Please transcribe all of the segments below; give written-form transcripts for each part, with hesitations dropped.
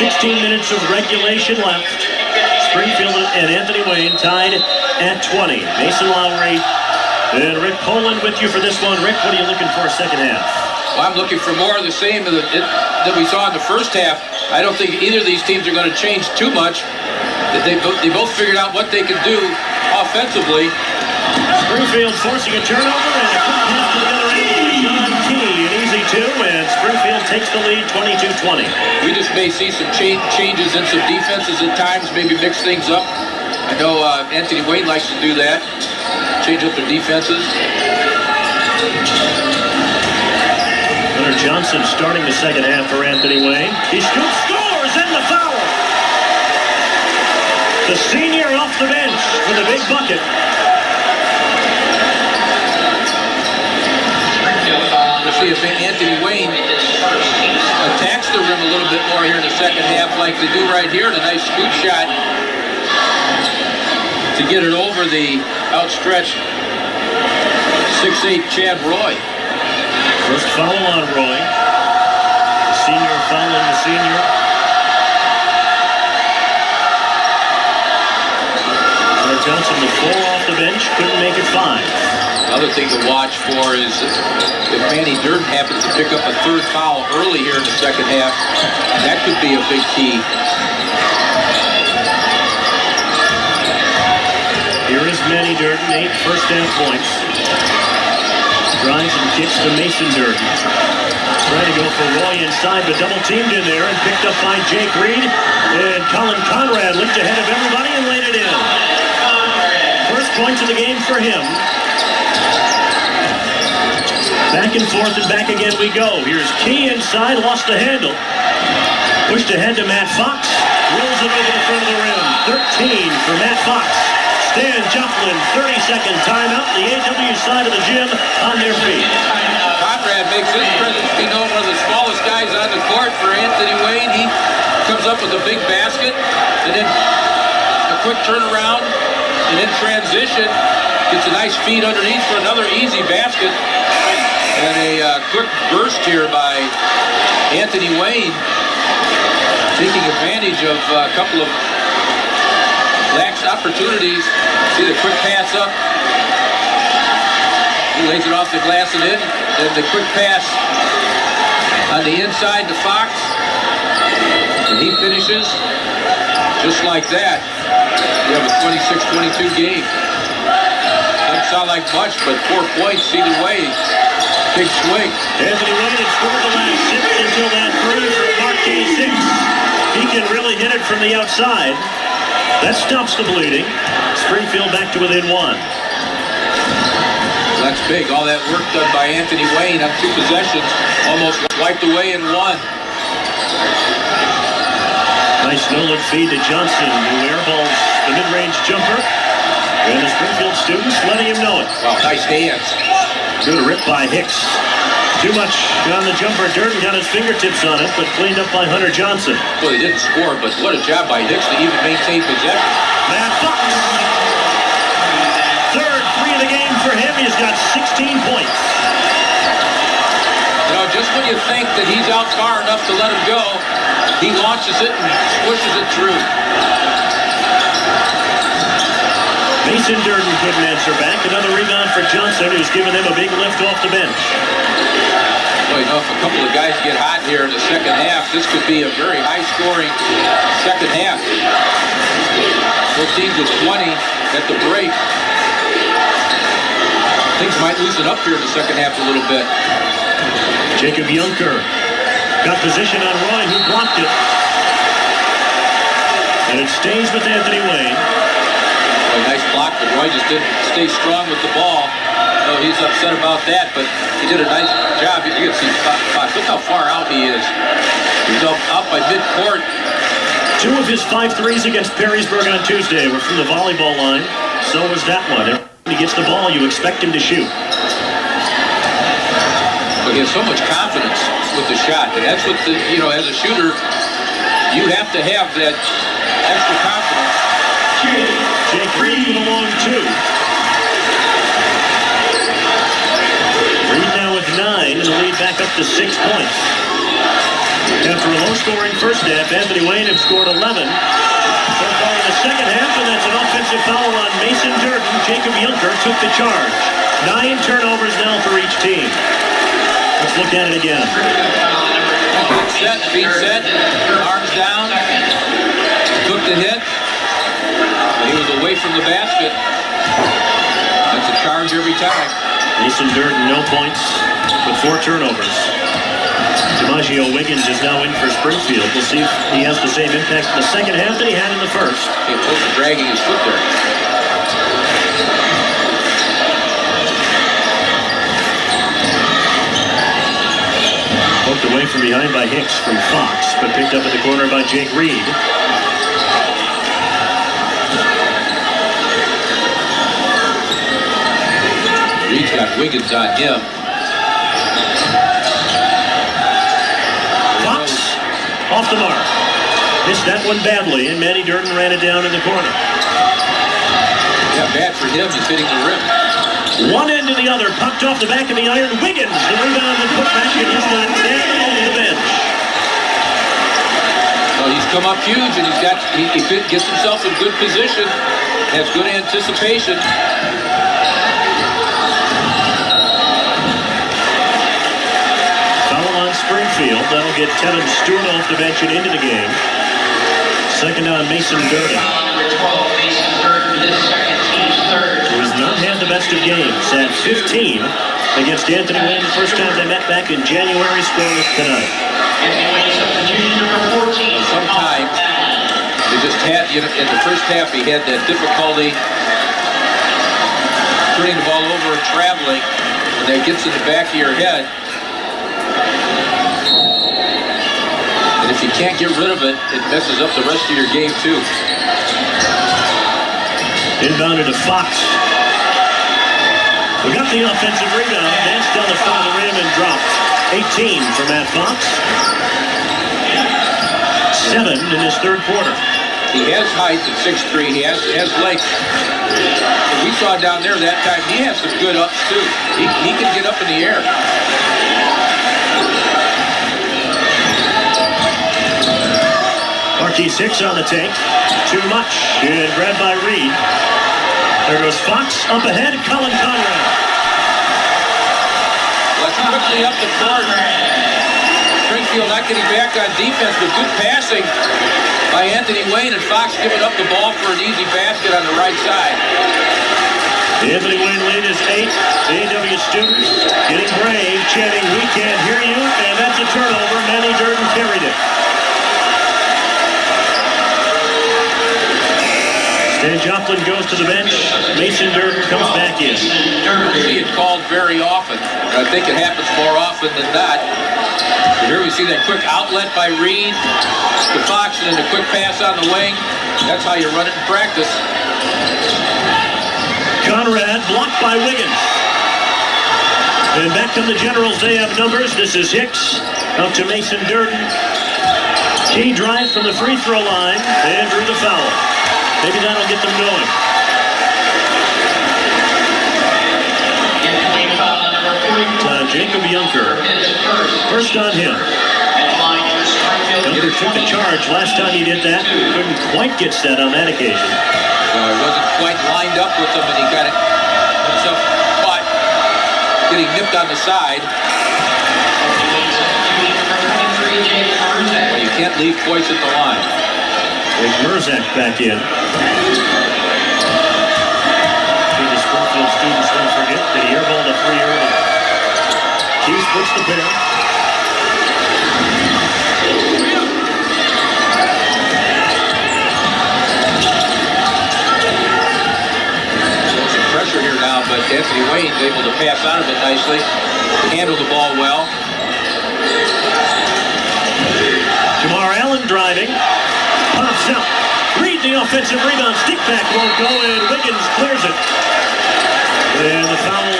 16 minutes of regulation left. Springfield and Anthony Wayne tied at 20. Mason Lowry and Rick Poland with you for this one. Rick, what are you looking for second half? Well, I'm looking for more of the same that we saw in the first half. I don't think either of these teams are going to change too much. They both figured out what they could do offensively. Springfield forcing a turnover and a quick pass to the other end. John Key, an easy two, and Springfield takes the lead 22-20. We just may see some changes in some defenses at times, maybe mix things up. I know Anthony Wayne likes to do that, change up their defenses. Hunter Johnson starting the second half for Anthony Wayne. He scores, and the foul. The senior off the bench with a big bucket. We'll see if Anthony Wayne attacks the rim a little bit more here in the second half like they do right here. And a nice scoop shot to get it over the outstretched 6'8" Chad Roy. First foul on Roy. The senior fouling the senior. Hunter Johnson with 4 off the bench, couldn't make it 5. Another thing to watch for is if Manny Durden happens to pick up a third foul early here in the second half, that could be a big key. Here is Manny Durden, 8 first half points. Drives and kicks to Mason Durden. Trying to go for Roy inside, but double teamed in there and picked up by Jake Reed. And Colin Conrad looked ahead of everybody and laid it in. First points of the game for him. Back and forth and back again we go. Here's Key inside, lost the handle. Pushed ahead to Matt Fox. Rolls it over the front of the rim. 13 for Matt Fox. Stan Joplin, 30-second timeout. The AWHS side of the gym on their feet. Conrad makes his presence be known, one of the smallest guys on the court for Anthony Wayne. He comes up with a big basket, and then a quick turnaround, and in transition, gets a nice feed underneath for another easy basket. And a quick burst here by Anthony Wayne, taking advantage of a couple of lax opportunities. See the quick pass up. He lays it off the glass and in. Then the quick pass on the inside to Fox. And he finishes just like that. We have a 26-22 game. Doesn't sound like much, but 4 points either way. Big swing. Anthony Wayne had scored the last 6 until that 3 from Marquis 6. He can really hit it from the outside. That stops the bleeding. Springfield back to within 1. That's big. All that work done by Anthony Wayne on 2 possessions almost wiped away in 1. Nice no-look feed to Johnson, who airballs the mid-range jumper. And the Springfield students letting him know it. Wow, nice hands. Good rip by Hicks. Too much on the jumper. Durden got his fingertips on it, but cleaned up by Hunter Johnson. Well, he didn't score, but what a job by Hicks to even maintain possession. Matt Fox. Third 3 of the game for him. He's got 16 points. You know, just when you think that he's out far enough to let him go, he launches it and swishes it through. Mason Durden couldn't answer back. Another rebound for Johnson, who's given them a big lift off the bench. Well, you know, if a couple of guys get hot here in the second half, this could be a very high-scoring second half. Both teams with 20 at the break. Things might loosen up here in the second half a little bit. Jacob Junker got position on Roy, who blocked it. And it stays with Anthony Wayne. Well, nice block, but Roy just didn't stay strong with the ball. Oh, he's upset about that, but he did a nice job. You can see Fox. Look how far out he is. He's out by midcourt. 2 of his 5 threes against Perrysburg on Tuesday were from the volleyball line. So was that one. Every time he gets the ball, you expect him to shoot. But he has so much confidence with the shot, and that's what as a shooter, you have to have that extra confidence. Jake Reed with a long 2. Reed now with 9, and the lead back up to 6 points. After a low-scoring first half, Anthony Wayne had scored 11 so far in the second half, and that's an offensive foul on Mason Durden. Jacob Junker took the charge. 9 turnovers now for each team. Let's look at it again. Set, feet set, arms down. Took the hit. He was away from the basket. That's a charge every time. Mason Durden, no points, with 4 turnovers. DiMaggio Wiggins is now in for Springfield. We'll see if he has the same impact in the second half that he had in the first. He was dragging his foot there. Poked away from behind by Hicks from Fox, but picked up at the corner by Jake Reed. Reed's got Wiggins on him. Fox off the mark. Missed that one badly, and Manny Durden ran it down in the corner. Yeah, bad for him. He's hitting the rim. One end to the other, pucked off the back of the iron. Wiggins, the rebound and put back, and he's got down over the bench. Well, he's come up huge, and he gets himself in good position. Has good anticipation. Foul on Springfield. That'll get Tevin Stewart off the bench and into the game. Second on Mason Durden. Number 12, Mason Durden, this second team's third. Who has not had the best of games at 15 against Anthony Wayne. The first time they met back in January, scoreless tonight. Anthony Wayne, substitution number 14. Sometimes they just had, in the first half, he had that difficulty turning the ball over and traveling, and that gets in the back of your head. And if you can't get rid of it, it messes up the rest of your game too. Inbounded to Fox. We got the offensive rebound. Danced down the front of the rim and dropped. 18 for Matt Fox. 7 in his third quarter. He has height at 6'3". He has length. And we saw down there that time, he has some good ups too. He can get up in the air. Marquis 6 on the take. Too much. And grabbed by Reed. There goes Fox up ahead. Colin Conrad. Let's quickly up the court. Springfield not getting back on defense, but good passing by Anthony Wayne, and Fox giving up the ball for an easy basket on the right side. The Anthony Wayne lead is 8. The AWHS students getting brave, chanting, "We can't hear you," and that's a turnover. Manny Durden carried it. Stan Joplin goes to the bench. Mason Durden comes back in. You see it called very often. I think it happens more often than not. Here we see that quick outlet by Reed to Fox, and then a quick pass on the wing. That's how you run it in practice. Conrad blocked by Wiggins. And back come the Generals. They have numbers. This is Hicks out to Mason Durden. Key drive from the free throw line and drew the foul. Maybe that'll get them going. Jacob Junker. First on him. Junker took the charge last time he did that. Couldn't quite get set on that occasion. He wasn't quite lined up with them, and he got it himself caught getting nipped on the side. Well, you can't leave twice at the line. There's Merzak back in. The Springfield students don't forget that he airballed a 3 early. He splits the pair. Some pressure here now, but Anthony Wayne's able to pass out of it nicely, handle the ball well. Jamar Allen driving. Pops out. Reed the offensive rebound. Stick back won't go, and Wiggins clears it. And the foul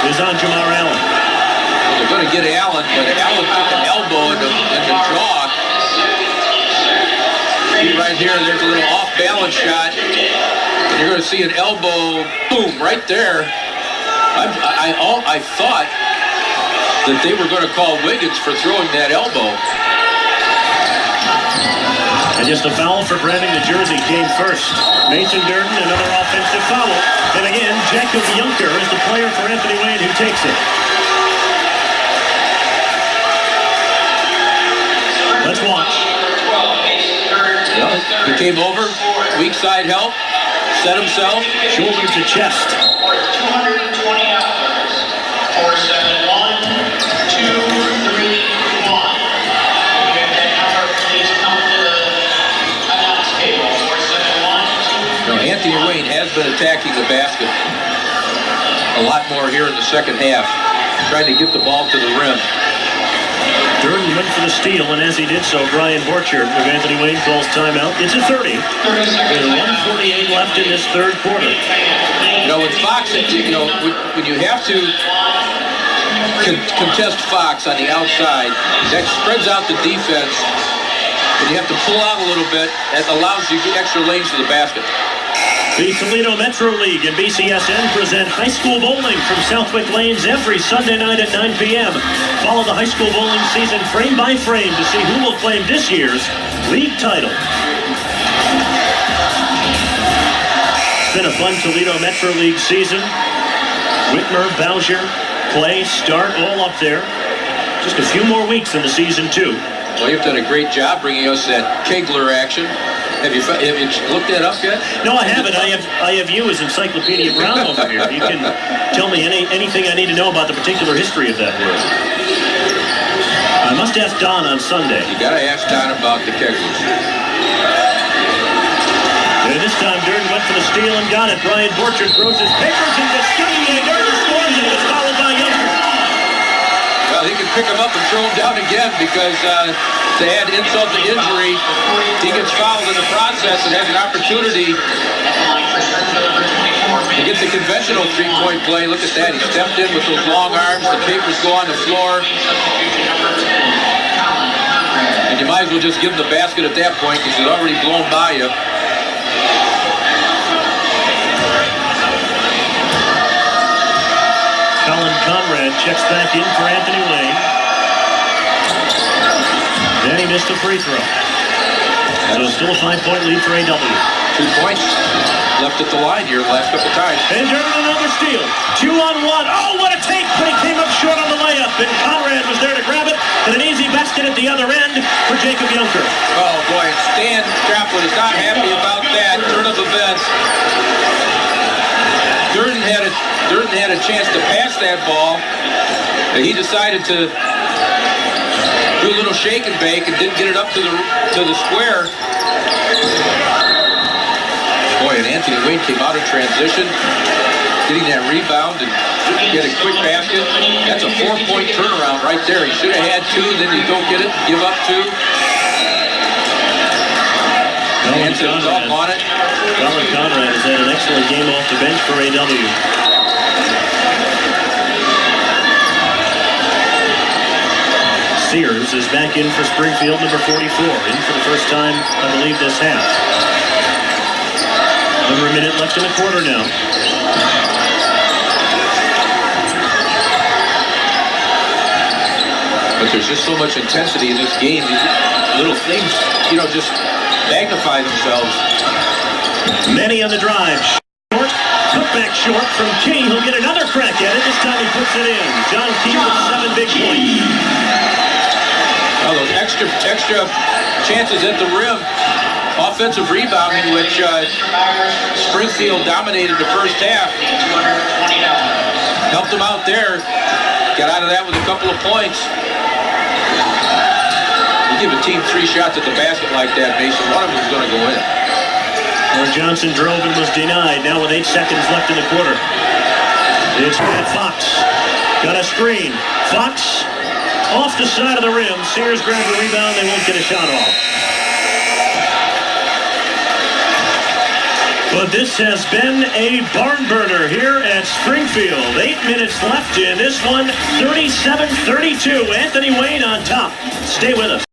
is on Jamar Allen. Well, they're going to get Allen, but Allen took an elbow in the jaw. See right here, there's a little off-balance shot. And you're going to see an elbow, boom, right there. I thought that they were going to call Wiggins for throwing that elbow. And just a foul for branding the jersey came first. Mason Durden, another offensive foul. And again, Jacob Junker is the player for Anthony Wayne who takes it. Let's watch. Well, he came over, weak side help, set himself. Shoulder to chest. Worth $220. 471 231. You have that number, please come to the announce table. 471 Now, Anthony Wayne has been attacking the basket a lot more here in the second half, trying to get the ball to the rim. Durden went for the steal, and as he did so, Brian Borchard of Anthony Wayne calls timeout. It's a 30. There's 1:48 left in this third quarter. You know, with Fox, you know, when you have to contest Fox on the outside, that spreads out the defense, and you have to pull out a little bit. That allows you extra lanes to the basket. The Toledo Metro League and BCSN present high school bowling from Southwick Lanes every Sunday night at 9 p.m. Follow the high school bowling season frame by frame to see who will claim this year's league title. It's been a fun Toledo Metro League season. Whitmer, Bowsher, Clay, Start, all up there. Just a few more weeks into season 2. Well, you've done a great job bringing us that Kegler action. Have you looked that up yet? No, I haven't. I have you as Encyclopedia Brown over here. You can tell me anything I need to know about the particular history of that word. I must ask Don on Sunday. You got to ask Don about the Keglers. And this time, Durden went for the steal and got it. Brian Borchard throws his papers in the skinny, and Durden scores, and it was followed by Junker. Well, he can pick him up and throw him down again because to add insult to injury, he gets fouled in the process and has an opportunity to get the conventional three-point play. Look at that. He stepped in with those long arms. The papers go on the floor. And you might as well just give him the basket at that point because he's already blown by you. Colin Conrad checks back in for Anthony Wayne. Then he missed a free throw. So still a 5-point lead for AW. 2 points left at the line here the last couple times. And Durden another steal. 2-on-1. Oh, what a take! But he came up short on the layup. And Conrad was there to grab it. And an easy basket at the other end for Jacob Junker. Oh, boy. Stan Traplin is not happy about that turn of events. Durden had a chance to pass that ball. But he decided to do a little shake and bake and didn't get it up to the square. Boy, and Anthony Wayne came out in transition, getting that rebound and get a quick basket. That's a 4-point turnaround right there. He should have had 2, then you don't get it, give up 2. Anthony's up on it. Colin Conrad has had an excellent game off the bench for AW. Sears is back in for Springfeild, number 44, in for the first time, I believe, this half. Under a minute left in the quarter now. But there's just so much intensity in this game. These little things, just magnify themselves. Many on the drive. Short, put back short from Key. He'll get another crack at it. This time he puts it in. John Key with 7 big points. Well, those extra chances at the rim, offensive rebounding, which Springfield dominated the first half. Helped them out there. Got out of that with a couple of points. You give a team 3 shots at the basket like that, Mason, one of them is going to go in. Where Johnson drove and was denied. Now with 8 seconds left in the quarter. It's Matt Fox. Got a screen. Fox off the side of the rim. Sears grabbed the rebound. They won't get a shot off. But this has been a barn burner here at Springfield. 8 minutes left in this one. 37-32. Anthony Wayne on top. Stay with us.